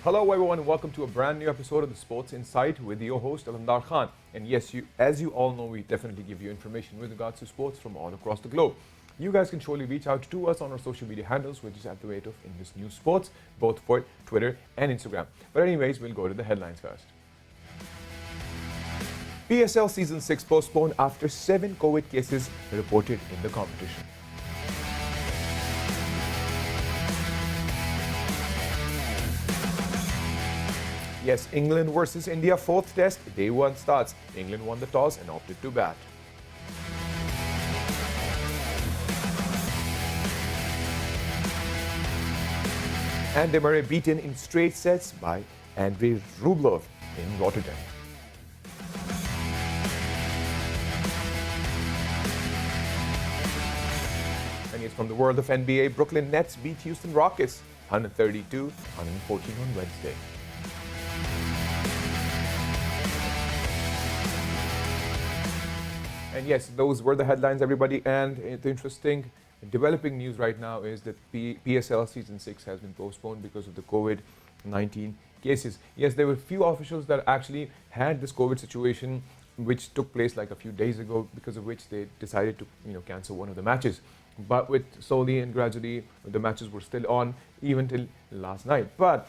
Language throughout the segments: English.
Hello, everyone, and welcome to a brand new episode of the Sports Insight with your host, Alamdar Khan. And yes, as you all know, we definitely give you information with regards to sports from all across the globe. You guys can surely reach out to us on our social media handles, which is at the rate of Indus News Sports, both for Twitter and Instagram. But anyways, we'll go to the headlines first. PSL Season 6 postponed after 7 COVID cases reported in the competition. Yes, England versus India, 4th test, day 1 starts. England won the toss and opted to bat. Andy Murray beaten in straight sets by Andrei Rublev in Rotterdam. And it's from the world of NBA, Brooklyn Nets beat Houston Rockets 132-114 on Wednesday. And yes, those were the headlines, everybody. And the interesting developing news right now is that PSL Season 6 has been postponed because of the COVID-19 cases. Yes, there were few officials that actually had this COVID situation, which took place like a few days ago, because of which they decided to cancel one of the matches. But with slowly and gradually, the matches were still on even till last night. But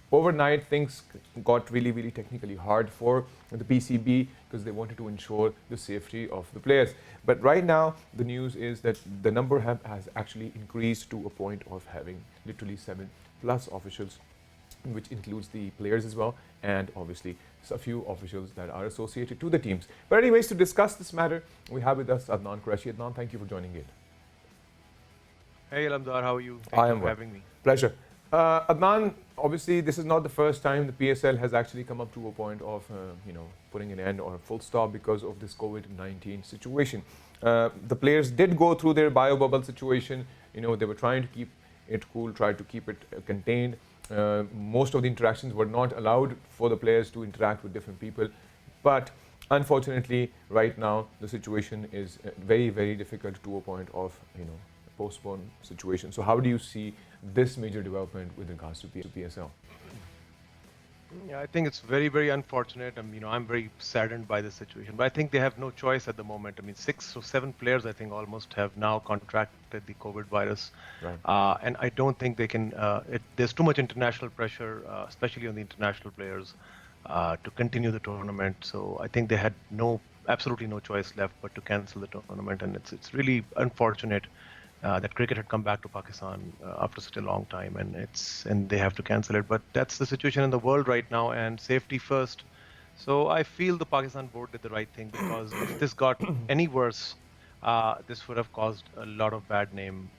overnight, things got really technically hard for the PCB because they wanted to ensure the safety of the players. But right now, the news is that the number has actually increased to a point of having literally 7+ officials, which includes the players as well, and obviously a few officials that are associated to the teams. But anyways, to discuss this matter, we have with us Adnan Qureshi. Adnan, thank you for joining in. Hey Alamdar, how are you? I am for well. having me. Pleasure. Adnan, obviously this is not the first time the PSL has actually come up to a point of putting an end or a full stop because of this COVID-19 situation. The players did go through their bio bubble situation. They were trying to keep it cool, tried to keep it contained. Most of the interactions were not allowed for the players to interact with different people. But unfortunately, right now the situation is very difficult to a point of postponed situation. So how do you see this major development with regards to PSL? Yeah, I think it's very unfortunate. I'm very saddened by the situation, but I think they have no choice at the moment. 6 or 7 players, I think, almost have now contracted the COVID virus. Right. And I don't think they can, there's too much international pressure, especially on the international players, to continue the tournament. So I think they had absolutely no choice left but to cancel the tournament. And it's really unfortunate that cricket had come back to Pakistan after such a long time, and they have to cancel it. But that's the situation in the world right now, and safety first. So I feel the Pakistan board did the right thing, because if this got any worse, this would have caused a lot of bad name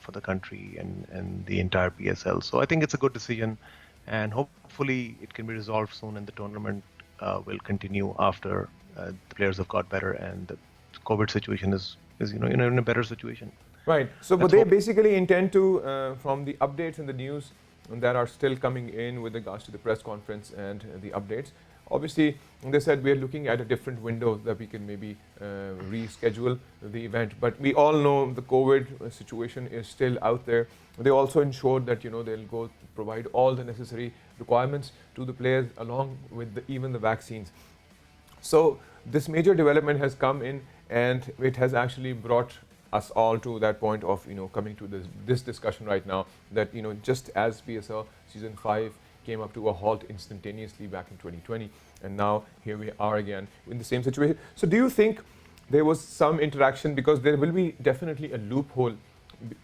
for the country and the entire PSL. So I think it's a good decision, and hopefully it can be resolved soon, and the tournament will continue after the players have got better and the COVID situation is in a better situation. Right. So, but they basically intend to, from the updates and the news that are still coming in with regards to the press conference and the updates, obviously, they said we are looking at a different window that we can maybe reschedule the event. But we all know the COVID situation is still out there. They also ensured that they'll go provide all the necessary requirements to the players, along with even the vaccines. So this major development has come in, and it has actually brought us all to that point of coming to this discussion right now, that just as PSL Season 5 came up to a halt instantaneously back in 2020, and now here we are again in the same situation. So do you think there was some interaction, because there will be definitely a loophole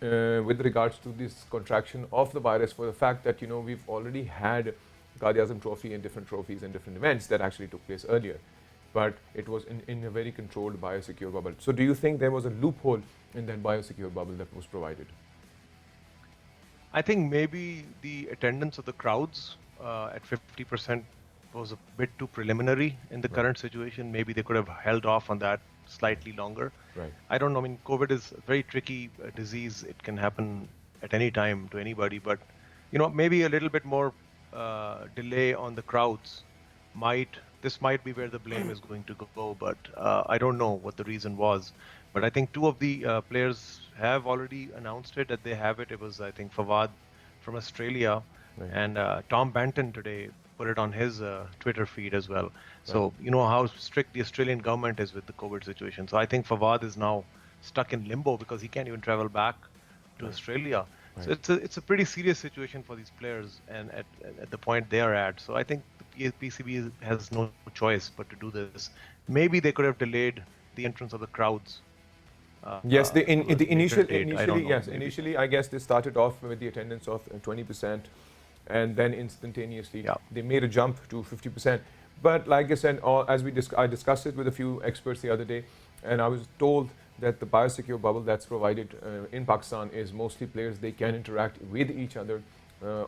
with regards to this contraction of the virus, for the fact that we've already had Qadi-Azam Trophy and different trophies and different events that actually took place earlier, but it was in a very controlled biosecure bubble. So do you think there was a loophole in that biosecure bubble that was provided? I think maybe the attendance of the crowds at 50% was a bit too preliminary in the current situation. Maybe they could have held off on that slightly longer. Right. I don't know. COVID is a very tricky disease. It can happen at any time to anybody, but maybe a little bit more delay on the crowds this might be where the blame is going to go, but I don't know what the reason was. But I think 2 of the players have already announced it, that they have it. It was, I think, Fawad from Australia Right. And Tom Banton today put it on his Twitter feed as well. So Right. you know how strict the Australian government is with the COVID situation. So I think Fawad is now stuck in limbo because he can't even travel back to Right. Australia. So Right. it's a pretty serious situation for these players and at the point they are at. So I think the PCB has no choice but to do this. Maybe they could have delayed the entrance of the crowds Yes, to a the later initial date. I don't initially, know. yes, Maybe. initially I guess they started off with the attendance of 20%, and then instantaneously Yeah. they made a jump to 50%. But like I said, I discussed it with a few experts the other day, and I was told that the biosecure bubble that's provided in Pakistan is mostly players they can interact with each other,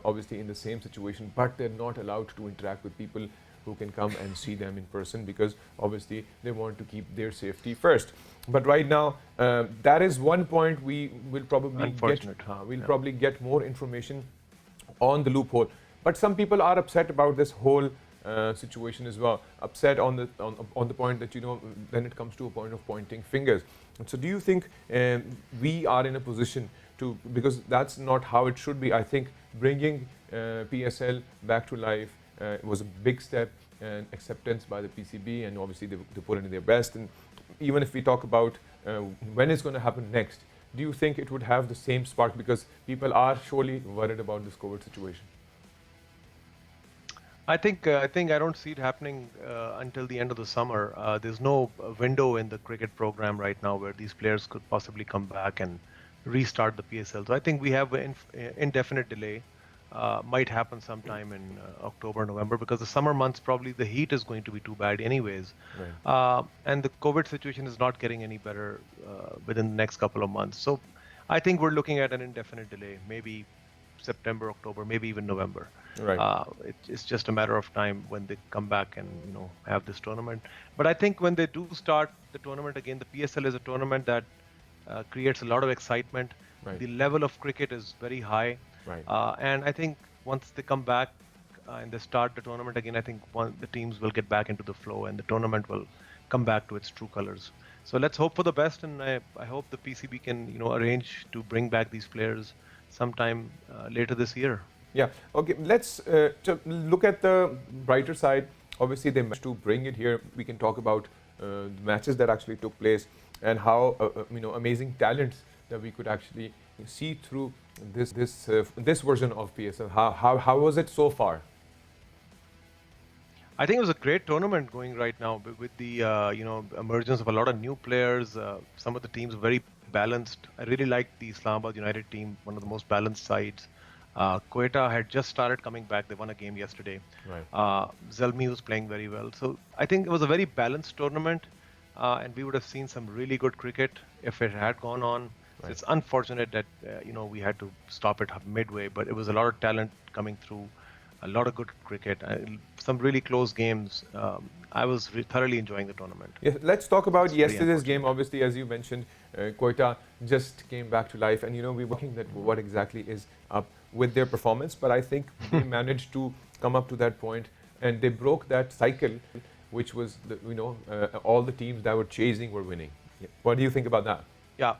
obviously in the same situation, but they're not allowed to interact with people who can come and see them in person because obviously they want to keep their safety first. But right now, that is one point we will probably get. Unfortunate. We'll Yeah. probably get more information on the loophole. But some people are upset about this whole situation as well. Upset on the point that then it comes to a point of pointing fingers. And so, do you think we are in a position to, because that's not how it should be? I think bringing PSL back to life was a big step and acceptance by the PCB, and obviously they put in their best. And even if we talk about when it's going to happen next, do you think it would have the same spark? Because people are surely worried about this COVID situation. I think I don't see it happening until the end of the summer. There's no window in the cricket program right now where these players could possibly come back and restart the PSL. So I think we have an indefinite delay. Might happen sometime in October, November, because the summer months probably the heat is going to be too bad anyways, Right. and the COVID situation is not getting any better within the next couple of months. So I think we're looking at an indefinite delay, maybe September, October, maybe even November. Right. It's just a matter of time when they come back and have this tournament. But I think when they do start the tournament again, the PSL is a tournament that creates a lot of excitement. Right. The level of cricket is very high, Right. and I think once they come back and they start the tournament again, I think the teams will get back into the flow and the tournament will come back to its true colors. So let's hope for the best, and I hope the PCB can arrange to bring back these players sometime later this year. Yeah. Okay. Let's look at the brighter side. Obviously, they managed to bring it here. We can talk about the matches that actually took place and how amazing talents that we could actually see through this version of PSL. How was it so far? I think it was a great tournament going right now with the emergence of a lot of new players. Some of the teams were very balanced. I really liked the Islamabad United team, one of the most balanced sides. Quetta had just started coming back. They won a game yesterday. Right. Zalmi was playing very well. So I think it was a very balanced tournament, and we would have seen some really good cricket if it had gone on. So Right. it's unfortunate that we had to stop it midway, but it was a lot of talent coming through, a lot of good cricket, some really close games. I was thoroughly enjoying the tournament. Yes, let's talk about It's very yesterday's game. unfortunate. Obviously, as you mentioned, Quetta just came back to life, and we're working that what exactly is up with their performance. But I think they managed to come up to that point, and they broke that cycle, which was all the teams that were chasing were winning. Yeah. What do you think about that? Yeah,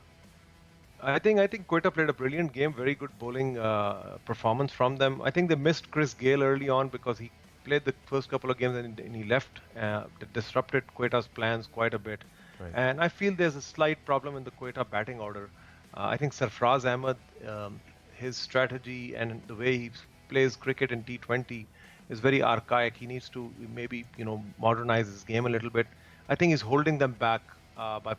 I think Quetta played a brilliant game, very good bowling performance from them. I think they missed Chris Gale early on because he played the first couple of games and he left. That disrupted Quetta's plans quite a bit. Right. And I feel there's a slight problem in the Quetta batting order. I think Sarfraz Ahmed, his strategy and the way he plays cricket in T20 is very archaic. He needs to maybe modernize his game a little bit. I think he's holding them back by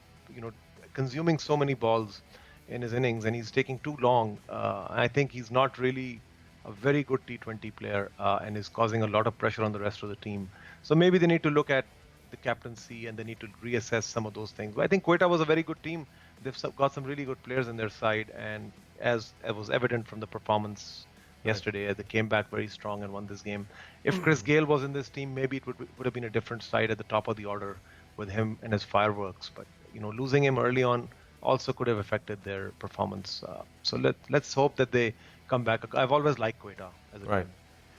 consuming so many balls in his innings, and he's taking too long. I think he's not really a very good T20 player and is causing a lot of pressure on the rest of the team. So maybe they need to look at the captaincy and they need to reassess some of those things. But I think Quetta was a very good team. They've got some really good players in their side, and as it was evident from the performance yesterday, they came back very strong and won this game. If Chris Gale was in this team, maybe it would have been a different side at the top of the order with him and his fireworks. But losing him early on also could have affected their performance. So let's hope that they come back. I've always liked Quetta as a Right.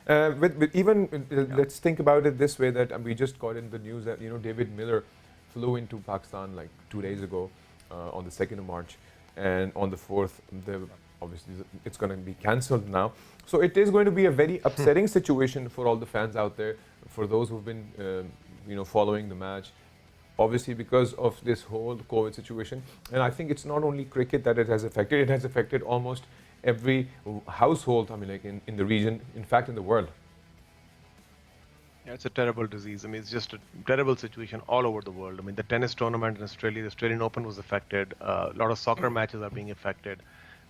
team. But even let's think about it this way: that we just got in the news that David Miller flew into Pakistan like 2 days ago on the 2nd of March, and on the 4th the obviously it's going to be cancelled now. So it is going to be a very upsetting situation for all the fans out there, for those who've been following the match, obviously because of this whole COVID situation. And I think it's not only cricket that it has affected almost every household, I mean, like in the region, in fact in the world. Yeah, it's a terrible disease. I mean, it's just a terrible situation all over the world. I mean, the tennis tournament in Australia, the Australian Open was affected. A lot of soccer matches are being affected.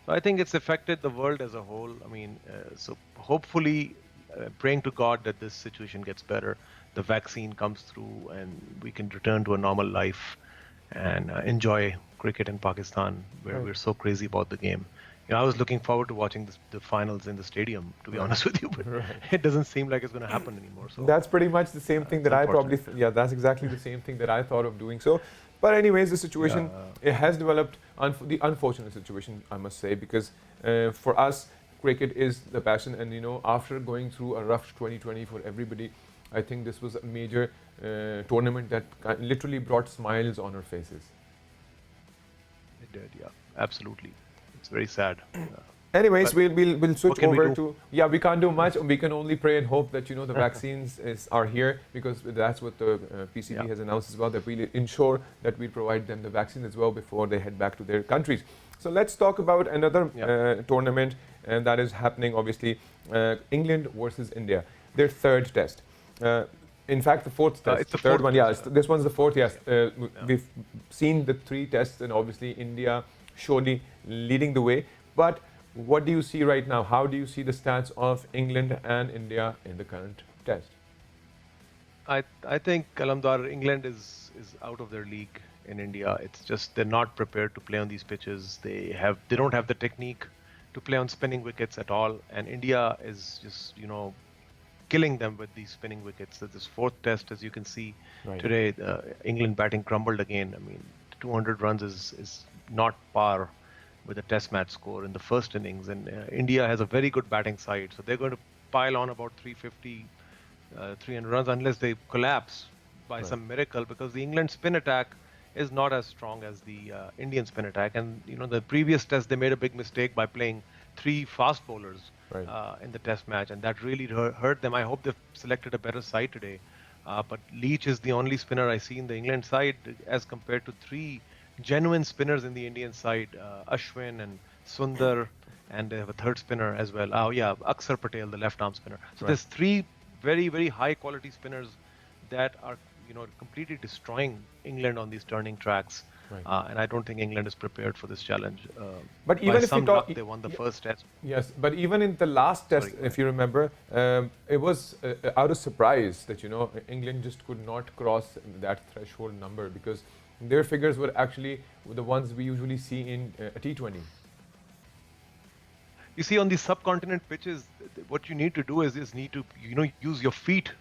So I think it's affected the world as a whole. I mean, so hopefully, praying to God that this situation gets better, the vaccine comes through, and we can return to a normal life and enjoy cricket in Pakistan, where we're so crazy about the game. I was looking forward to watching the finals in the stadium, to be honest with you, but it doesn't seem like it's going to happen anymore. So that's pretty much the same thing that I probably, that's exactly the same thing that I thought of doing. So, but anyways, the situation, it has developed, the unfortunate situation, I must say, because for us, cricket is the passion. And, after going through a rough 2020 for everybody, I think this was a major tournament that literally brought smiles on our faces. It did, yeah, absolutely. It's very sad. Anyways, we'll switch over to, we can't do much. We can only pray and hope that, the vaccines are here, because that's what the PCB has announced as well, that we'll ensure that we provide them the vaccine as well before they head back to their countries. So let's talk about another tournament, and that is happening, obviously, England versus India, their third test. In fact, the fourth test. It's the third fourth one, this one's the fourth, yes. We've seen the 3 tests, and obviously India surely leading the way. But what do you see right now? How do you see the stats of England and India in the current test? I think, Kalamdar, England is out of their league in India. It's just they're not prepared to play on these pitches. They don't have the technique to play on spinning wickets at all. And India is just, killing them with these spinning wickets. So this fourth test, as you can see today, England batting crumbled again. I mean, 200 runs is not par with a test match score in the first innings, and India has a very good batting side, so they're going to pile on about 350, 300 runs unless they collapse by some miracle, because the England spin attack is not as strong as the Indian spin attack. And the previous test they made a big mistake by playing 3 fast bowlers in the test match, and that really hurt them. I hope they've selected a better side today, but Leach is the only spinner I see in the England side, as compared to 3 genuine spinners in the Indian side, Ashwin and Sundar, and they have a third spinner as well. Akshar Patel, the left arm spinner. So there's 3 very, very high quality spinners that are, completely destroying England on these turning tracks. And I don't think England is prepared for this challenge. But even if you talk, they won the first test. Yes, but even in the last test, if you remember, it was out of surprise that England just could not cross that threshold number, because their figures were actually the ones we usually see in a T20. You see, on these subcontinent pitches, what you need to do is need to use your feet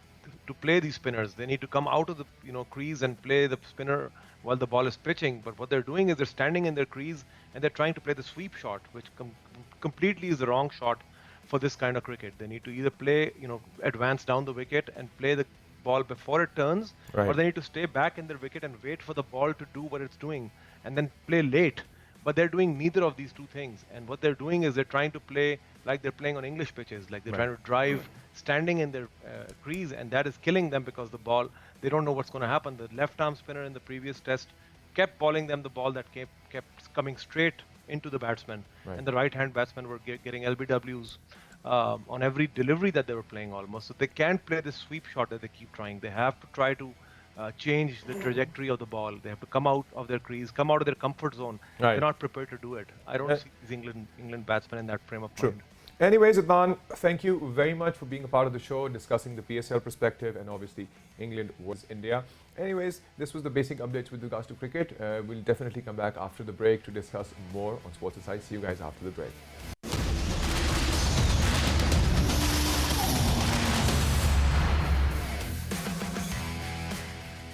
to play these spinners. They need to come out of the crease and play the spinner while the ball is pitching. But what they're doing is they're standing in their crease and they're trying to play the sweep shot, which completely is the wrong shot for this kind of cricket. They need to either play, advance down the wicket and play the ball before it turns, or they need to stay back in their wicket and wait for the ball to do what it's doing and then play late. But they're doing neither of these 2 things. And what they're doing is they're trying to play like they're playing on English pitches, like they're trying to drive standing in their crease, and that is killing them, because the ball, they don't know what's going to happen. The left arm spinner in the previous test kept bowling them the ball that kept coming straight into the batsman, and the right hand batsmen were getting LBWs on every delivery that they were playing almost. So they can't play this sweep shot that they keep trying. They have to try to change the trajectory of the ball. They have to come out of their crease, come out of their comfort zone. They're not prepared to do it. I don't see these England batsmen in that frame of mind. Anyways, Adnan, thank you very much for being a part of the show, discussing the PSL perspective and obviously England versus India. Anyways, this was the basic updates with regards to cricket. We'll definitely come back after the break to discuss more on Sports Insight. See you guys after the break.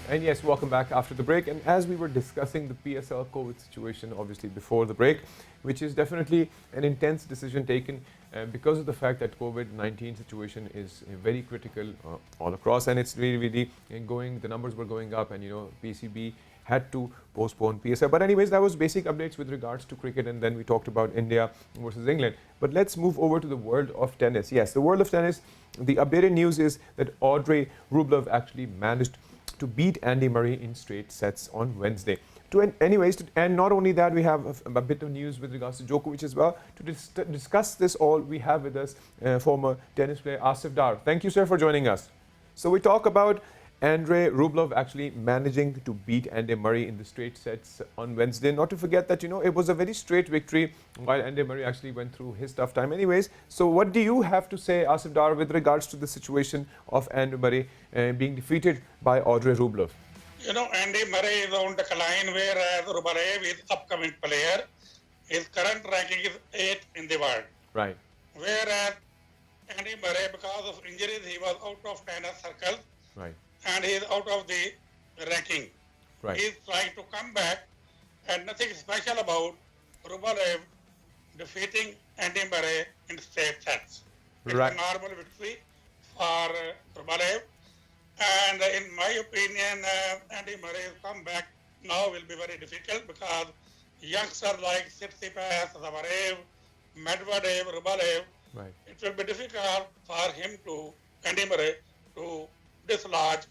And yes, welcome back after the break. And as we were discussing the PSL COVID situation, obviously before the break, which is definitely an intense decision taken because of the fact that COVID-19 situation is very critical all across, and it's really going, the numbers were going up, and PCB had to postpone PSL. But anyways, that was basic updates with regards to cricket, and then we talked about India versus England. But let's move over to the world of tennis. Yes, the world of tennis, the updated news is that Audrey Rublev actually managed to beat Andy Murray in straight sets on Wednesday. And not only that, we have a bit of news with regards to Djokovic as well. To discuss this all, we have with us former tennis player Asif Dar. Thank you, sir, for joining us. So we talk about Andrei Rublev actually managing to beat Andy Murray in the straight sets on Wednesday. Not to forget that, it was a very straight victory while Andy Murray actually went through his tough time anyways. So what do you have to say, Asif Dar, with regards to the situation of Andy Murray being defeated by Audrey Rublev? Andy Murray is on decline, whereas Rublev is upcoming player. His current ranking is 8th in the world. Right. Whereas Andy Murray, because of injuries, he was out of tennis circles. Right. And he is out of the ranking. Right. He is trying to come back, and nothing special about Rublev defeating Andy Murray in straight sets. It's Right. a normal victory for Rublev. And in my opinion, Andy Murray's comeback now will be very difficult because youngsters like Tsitsipas, Zverev, Medvedev, Rublev, Right. it will be difficult for him Andy Murray, to dislodge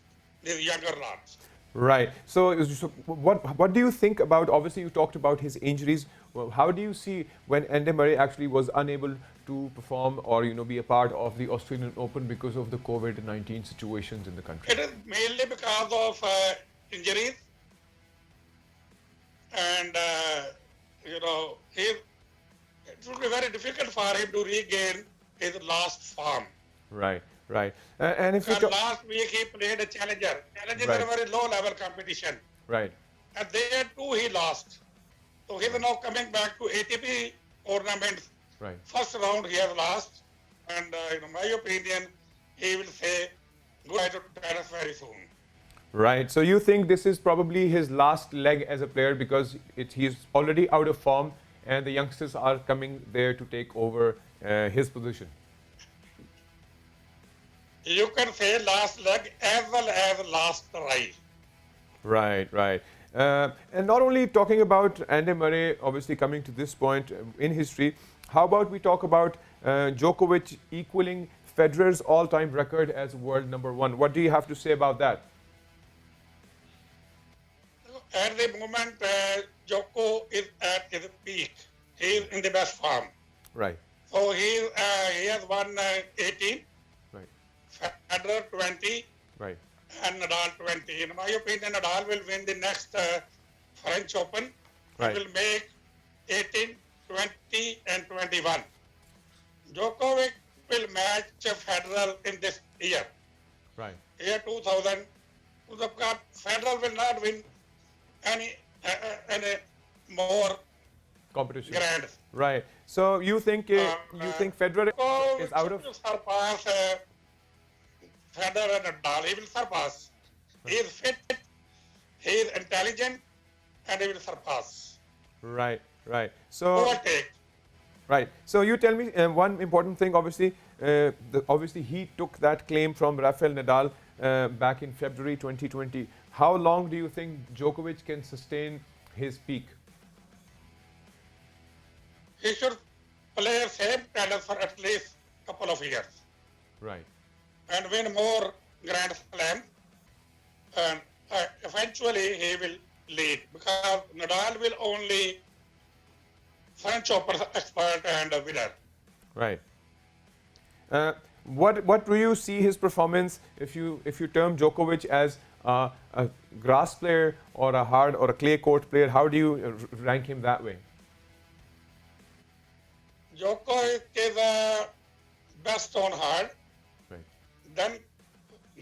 these younger lads. Right. So what do you think about, obviously you talked about his injuries. Well, how do you see when Andy Murray actually was unable to perform or, be a part of the Australian Open because of the COVID-19 situations in the country? It is mainly because of injuries. And, it will be very difficult for him to regain his last form. Right. Right. And if Because last week he played a challenger. Challenger is Right. a very low-level competition. Right. And there too he lost. So he is now coming back to ATP tournaments. Right. First round he has lost. And in my opinion, he will say goodbye to tennis very soon. Right. So you think this is probably his last leg as a player because he's already out of form and the youngsters are coming there to take over his position? You can say last leg as well as last try. Right, right. And not only talking about Andy Murray, obviously coming to this point in history, how about we talk about Djokovic equaling Federer's all-time record as world number one? What do you have to say about that? At the moment, Djoko is at his peak. He is in the best form. Right. So he has won 18, Right. Federer 20, Right. and Nadal 20. In my opinion, Nadal will win the next French Open. Right. He will make 18, 20, and 21. Djokovic will match Federer in this year. Right. Year 2000. Federer will not win any more Competition. grand. Right. So you think Federer is out of? To surpass Federer and Nadal. He will surpass. He is fit, he is intelligent, and he will surpass. Right. Right. So. Overtake. Right. So you tell me one important thing. Obviously, obviously he took that claim from Rafael Nadal back in February 2020. How long do you think Djokovic can sustain his peak? He should play same tennis for at least a couple of years Right. and win more Grand Slams. And eventually he will lead because Nadal will only French Open expert and a winner. Right. What do you see his performance if you term Djokovic as a grass player or a hard or a clay court player? How do you rank him that way? Djokovic is best on hard, Right. then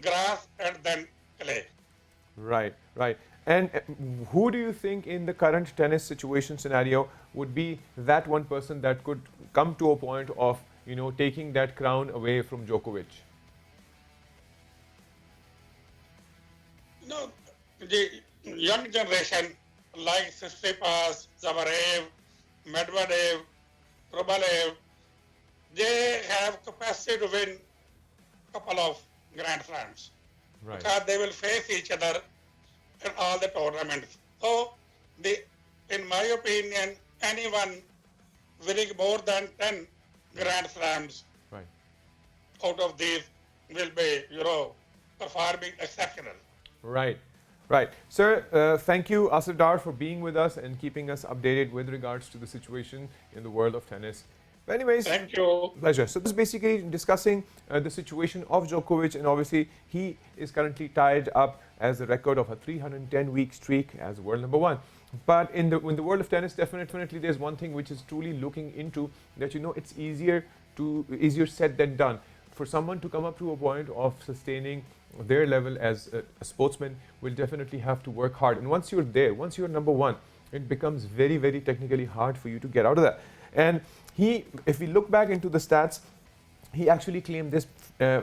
grass, and then clay. Right. Right. And who do you think in the current tennis situation scenario would be that one person that could come to a point of taking that crown away from Djokovic? The young generation like Tsitsipas, Zverev, Medvedev, Rublev, they have capacity to win a couple of Grand Slams Right. because they will face each other in all the tournaments. So, in my opinion, anyone winning more than 10 Grand Slams Right. out of these will be, performing exceptional. Right. Right. Sir, thank you, Asardar, for being with us and keeping us updated with regards to the situation in the world of tennis. But anyways, Thank you. pleasure. So this is basically discussing the situation of Djokovic, and obviously he is currently tied up as the record of a 310-week streak as world number one. But in the world of tennis, definitely there's one thing which is truly looking into that, it's easier said than done. For someone to come up to a point of sustaining their level as a sportsman will definitely have to work hard. And once you're there, once you're number one, it becomes very, very technically hard for you to get out of that. And if we look back into the stats, he actually claimed this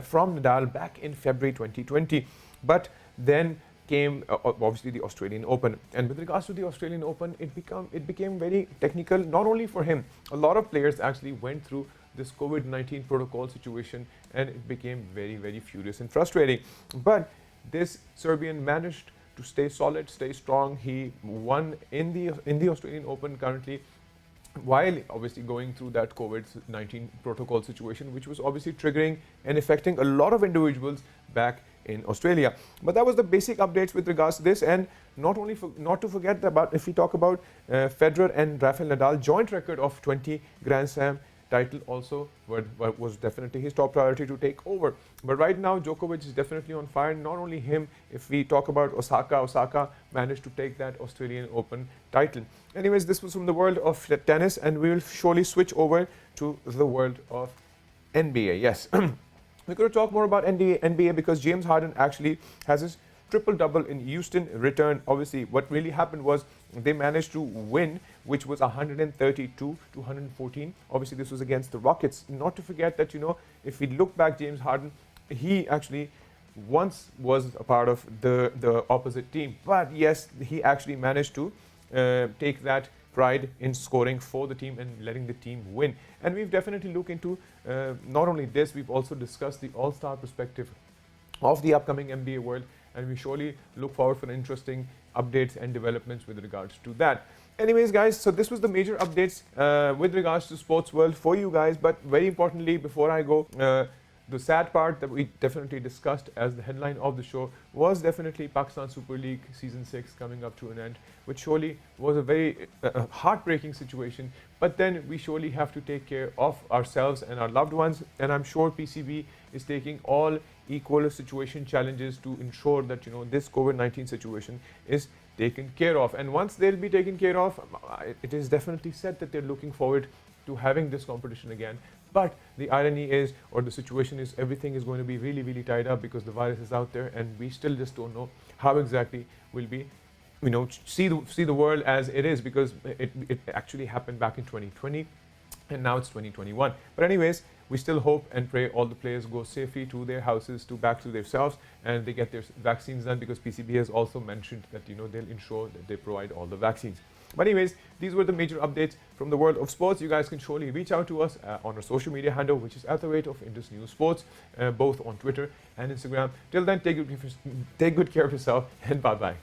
from Nadal back in February 2020. But then came obviously the Australian Open. And with regards to the Australian Open, it became very technical, not only for him. A lot of players actually went through this COVID-19 protocol situation, and it became very, very furious and frustrating. But this Serbian managed to stay solid, stay strong. He won in the Australian Open currently, while obviously going through that COVID-19 protocol situation, which was obviously triggering and affecting a lot of individuals back in Australia. But that was the basic updates with regards to this. And not to forget about, if we talk about Federer and Rafael Nadal, joint record of 20 Grand Slam title also was definitely his top priority to take over. But right now, Djokovic is definitely on fire. Not only him, if we talk about Osaka managed to take that Australian Open title. Anyways, this was from the world of tennis, and we will surely switch over to the world of NBA. Yes, we're going to talk more about NBA because James Harden actually has his triple-double in Houston return. Obviously, what really happened was they managed to win, which was 132 to 114. Obviously, this was against the Rockets. Not to forget that, if we look back, James Harden, he actually once was a part of the opposite team. But yes, he actually managed to take that pride in scoring for the team and letting the team win. And we've definitely looked into not only this, we've also discussed the all-star perspective of the upcoming NBA world, and we surely look forward for interesting updates and developments with regards to that. Anyways, guys, so this was the major updates with regards to sports world for you guys. But very importantly, before I go, the sad part that we definitely discussed as the headline of the show was definitely Pakistan Super League Season 6 coming up to an end, which surely was a very heartbreaking situation. But then we surely have to take care of ourselves and our loved ones. And I'm sure PCB is taking all equal situation challenges to ensure that, this COVID-19 situation is taken care of. And once they'll be taken care of, it is definitely said that they're looking forward to having this competition again. But the irony is, or the situation is, everything is going to be really, really tied up because the virus is out there, and we still just don't know how exactly we'll be, see the world as it is, because it actually happened back in 2020, and now it's 2021. But anyways, we still hope and pray all the players go safely to their houses, back to themselves, and they get their vaccines done, because PCB has also mentioned that they'll ensure that they provide all the vaccines. But anyways, these were the major updates from the world of sports. You guys can surely reach out to us on our social media handle, which is @Indus News Sports, both on Twitter and Instagram. Till then, take good care of yourself, and bye-bye.